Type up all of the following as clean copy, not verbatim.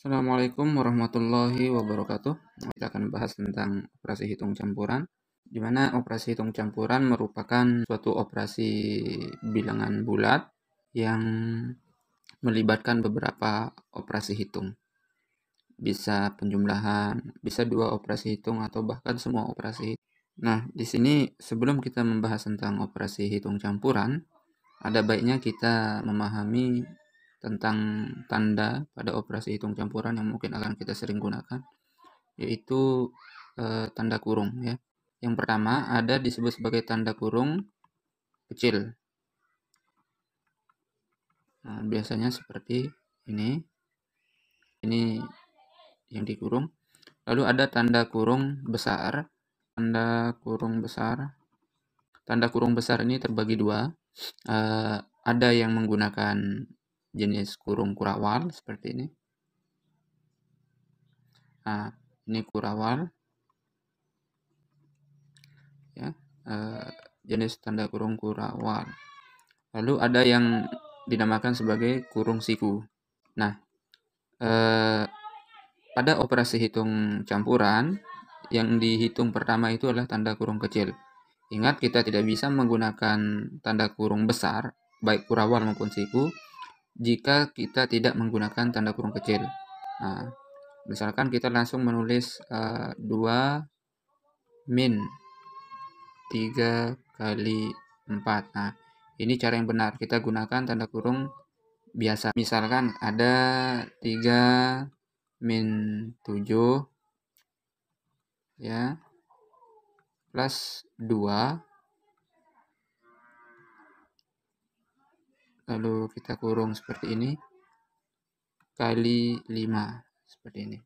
Assalamualaikum warahmatullahi wabarakatuh. Kita akan bahas tentang operasi hitung campuran, di mana operasi hitung campuran merupakan suatu operasi bilangan bulat yang melibatkan beberapa operasi hitung. Bisa penjumlahan, bisa dua operasi hitung atau bahkan semua operasi hitung. Nah, di sini sebelum kita membahas tentang operasi hitung campuran, ada baiknya kita memahami tentang tanda pada operasi hitung campuran yang mungkin akan kita sering gunakan, yaitu tanda kurung ya. Yang pertama ada disebut sebagai tanda kurung kecil. Nah, biasanya seperti ini yang dikurung. Lalu ada tanda kurung besar. Tanda kurung besar ini terbagi dua. Ada yang menggunakan jenis kurung kurawal seperti ini. Nah, ini kurawal ya, jenis tanda kurung kurawal. Lalu ada yang dinamakan sebagai kurung siku. Nah, pada operasi hitung campuran yang dihitung pertama itu adalah tanda kurung kecil. Ingat, kita tidak bisa menggunakan tanda kurung besar baik kurawal maupun siku jika kita tidak menggunakan tanda kurung kecil. Nah, misalkan kita langsung menulis 2 min 3 kali 4. Nah, ini cara yang benar. Kita gunakan tanda kurung biasa. Misalkan ada 3 min 7 ya plus 2, lalu kita kurung seperti ini kali 5 seperti ini.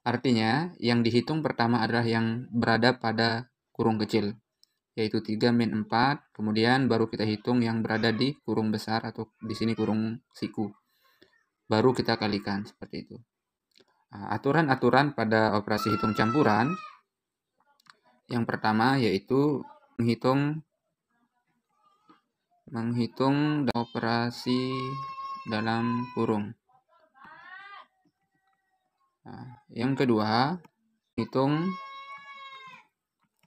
Artinya yang dihitung pertama adalah yang berada pada kurung kecil, yaitu 3 min 4, kemudian baru kita hitung yang berada di kurung besar atau di sini kurung siku. Baru kita kalikan seperti itu. Nah, aturan-aturan pada operasi hitung campuran yang pertama yaitu menghitung operasi dalam kurung. Nah, yang kedua, hitung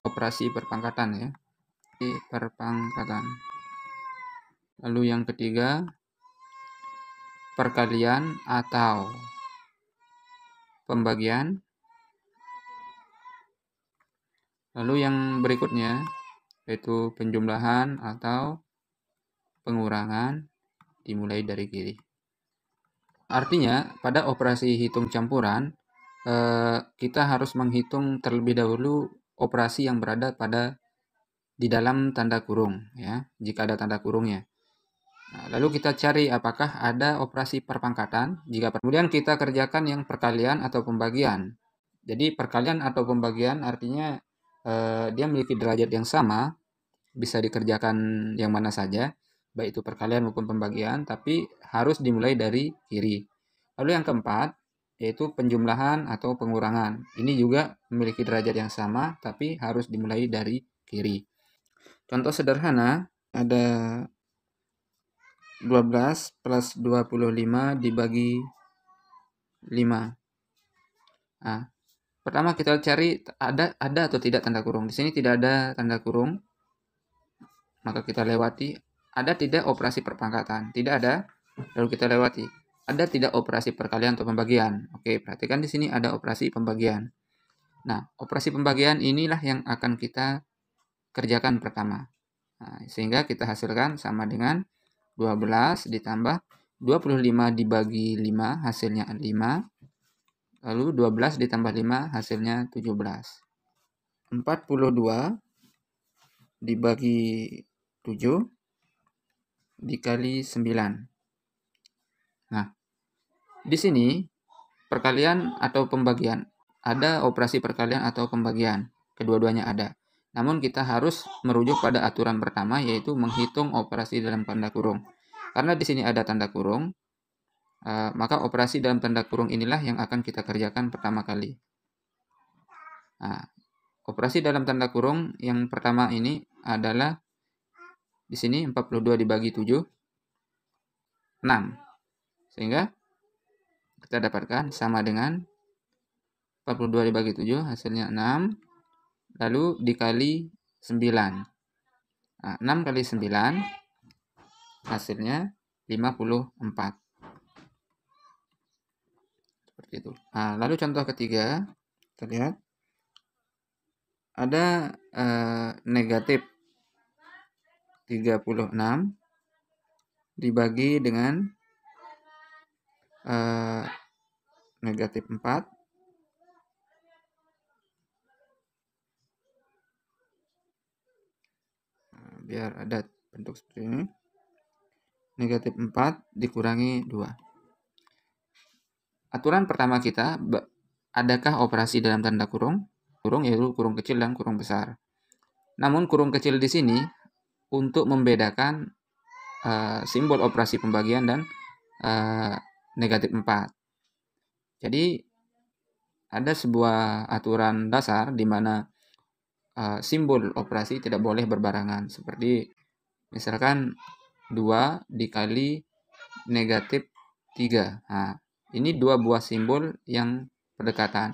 operasi perpangkatan ya. Perpangkatan. Lalu yang ketiga, perkalian atau pembagian. Lalu yang berikutnya yaitu penjumlahan atau pengurangan dimulai dari kiri. Artinya pada operasi hitung campuran kita harus menghitung terlebih dahulu operasi yang berada di dalam tanda kurung ya, jika ada tanda kurungnya. Nah, lalu kita cari apakah ada operasi perpangkatan. Jika kemudian kita kerjakan yang perkalian atau pembagian. Jadi perkalian atau pembagian artinya dia memiliki derajat yang sama, bisa dikerjakan yang mana saja, baik itu perkalian maupun pembagian, tapi harus dimulai dari kiri. Lalu yang keempat yaitu penjumlahan atau pengurangan. Ini juga memiliki derajat yang sama, tapi harus dimulai dari kiri. Contoh sederhana, ada 12 plus 25 dibagi 5. Nah, pertama kita cari ada atau tidak tanda kurung. Di sini tidak ada tanda kurung, maka kita lewati. Ada tidak operasi perpangkatan? Tidak ada, lalu kita lewati. Ada tidak operasi perkalian atau pembagian? Oke, perhatikan di sini ada operasi pembagian. Nah, operasi pembagian inilah yang akan kita kerjakan pertama. Nah, sehingga kita hasilkan sama dengan 12 ditambah 25 dibagi 5 hasilnya 5. Lalu 12 ditambah 5 hasilnya 17. 42 dibagi 7 dikali 9. Nah, di sini perkalian atau pembagian. Ada operasi perkalian atau pembagian. Kedua-duanya ada. Namun kita harus merujuk pada aturan pertama, yaitu menghitung operasi dalam tanda kurung. Karena di sini ada tanda kurung, maka operasi dalam tanda kurung inilah yang akan kita kerjakan pertama kali. Nah, operasi dalam tanda kurung yang pertama ini adalah di sini 42 dibagi 7, 6. Sehingga kita dapatkan sama dengan 42 dibagi 7 hasilnya 6, lalu dikali 9. Nah, 6 kali 9 hasilnya 54. Seperti itu. Nah, lalu contoh ketiga, kita lihat ada negatif 36 dibagi dengan negatif 4 biar ada bentuk seperti ini. Negatif 4 dikurangi 2. Aturan pertama kita, adakah operasi dalam tanda kurung? Kurung yaitu kurung kecil dan kurung besar. Namun kurung kecil di sini untuk membedakan simbol operasi pembagian dan negatif 4. Jadi ada sebuah aturan dasar di mana simbol operasi tidak boleh berbarengan. Seperti misalkan 2 dikali negatif 3. Nah, ini dua buah simbol yang berdekatan.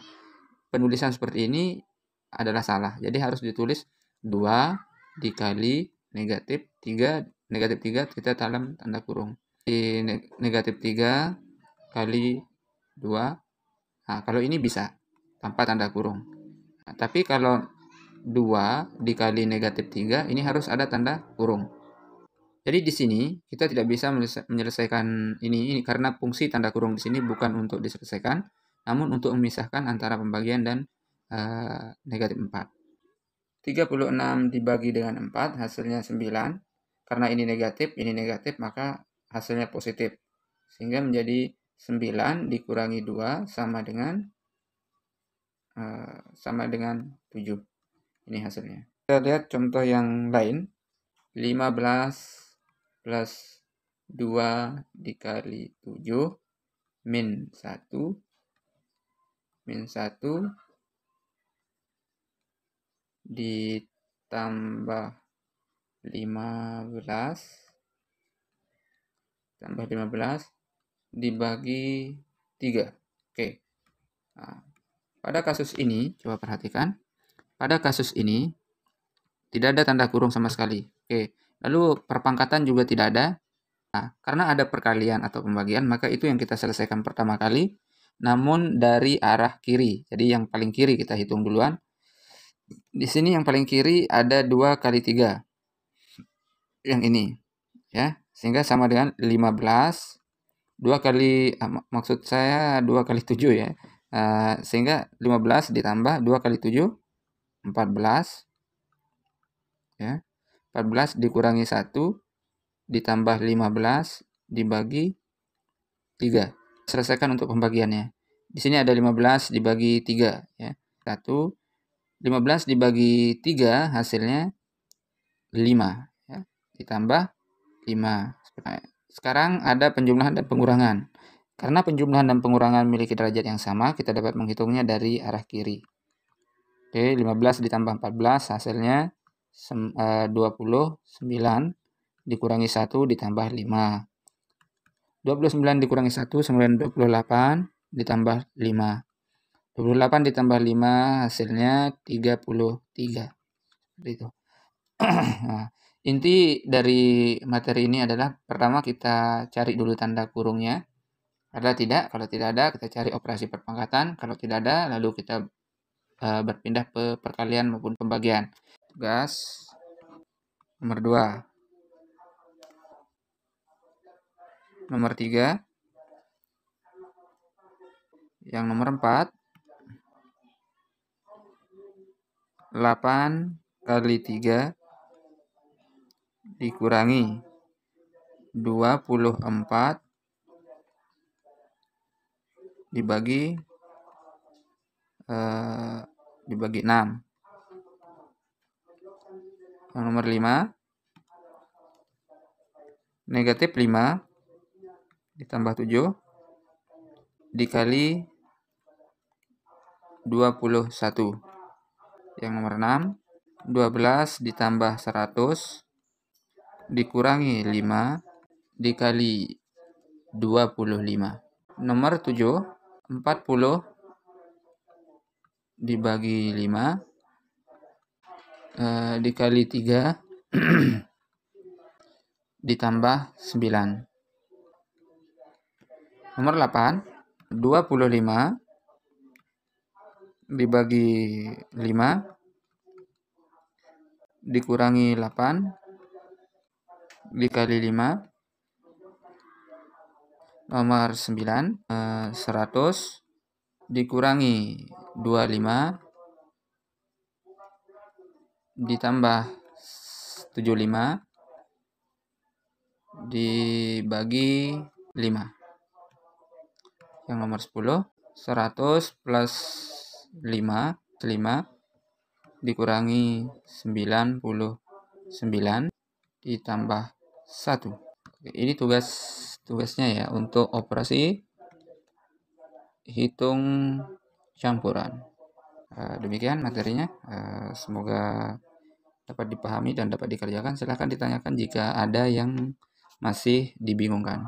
Penulisan seperti ini adalah salah. Jadi harus ditulis 2 dikali negatif 3. Negatif 3 kita dalam tanda kurung. Di negatif 3 kali 2. Nah, kalau ini bisa tanpa tanda kurung. Nah, tapi kalau 2 dikali negatif 3 ini harus ada tanda kurung. Jadi di sini kita tidak bisa menyelesaikan ini karena fungsi tanda kurung di sini bukan untuk diselesaikan, namun untuk memisahkan antara pembagian dan negatif 4. 36 dibagi dengan 4 hasilnya 9. Karena ini negatif, maka hasilnya positif. Sehingga menjadi 9 dikurangi 2 sama dengan 7. Ini hasilnya. Kita lihat contoh yang lain. 15 plus 2 dikali 7 min 1 ditambah 15 dibagi 3. Oke. Nah, pada kasus ini, coba perhatikan. Pada kasus ini, tidak ada tanda kurung sama sekali. Oke. Lalu perpangkatan juga tidak ada. Nah, karena ada perkalian atau pembagian, maka itu yang kita selesaikan pertama kali. Namun dari arah kiri. Jadi yang paling kiri kita hitung duluan. Di sini yang paling kiri ada 2 kali 3. Yang ini. Ya, sehingga sama dengan 15. 2 kali, maksud saya 2 kali 7 ya. Sehingga 15 ditambah 2 kali 7, 14. Ya, 14 dikurangi 1, ditambah 15, dibagi 3. Selesaikan untuk pembagiannya. Di sini ada 15 dibagi 3. Ya. 1, 15 dibagi 3 hasilnya 5. Ya. Ditambah 5. Sekarang ada penjumlahan dan pengurangan. Karena penjumlahan dan pengurangan memiliki derajat yang sama, kita dapat menghitungnya dari arah kiri. Oke, 15 ditambah 14 hasilnya 29 dikurangi 1 ditambah 5. 29 dikurangi 1, 28 ditambah 5. 28 ditambah 5 hasilnya 33. Seperti itu. Nah, inti dari materi ini adalah pertama kita cari dulu tanda kurungnya. Ada tidak? Kalau tidak ada, kita cari operasi perpangkatan. Kalau tidak ada, lalu kita berpindah ke perkalian maupun pembagian. Tugas nomor 2. Nomor 3. Yang nomor 4. 8 kali 3 dikurangi 24 dibagi 6. Yang nomor 5. Negatif 5 ditambah 7 dikali 21. Yang nomor 6. 12 ditambah 100 dikurangi 5 dikali 25. Nomor 7, 40 dibagi 5 dikali 3 ditambah 9. Nomor 8, 25 dibagi 5 dikurangi 8 dikali 5. Nomor 9, 100 dikurangi 25 ditambah 75 dibagi 5. Yang nomor 10, 100 plus 5 dikurangi 99 ditambah 1. Oke, ini tugasnya ya untuk operasi hitung campuran. Demikian materinya. Semoga dapat dipahami dan dapat dikerjakan. Silahkan ditanyakan jika ada yang masih dibingungkan.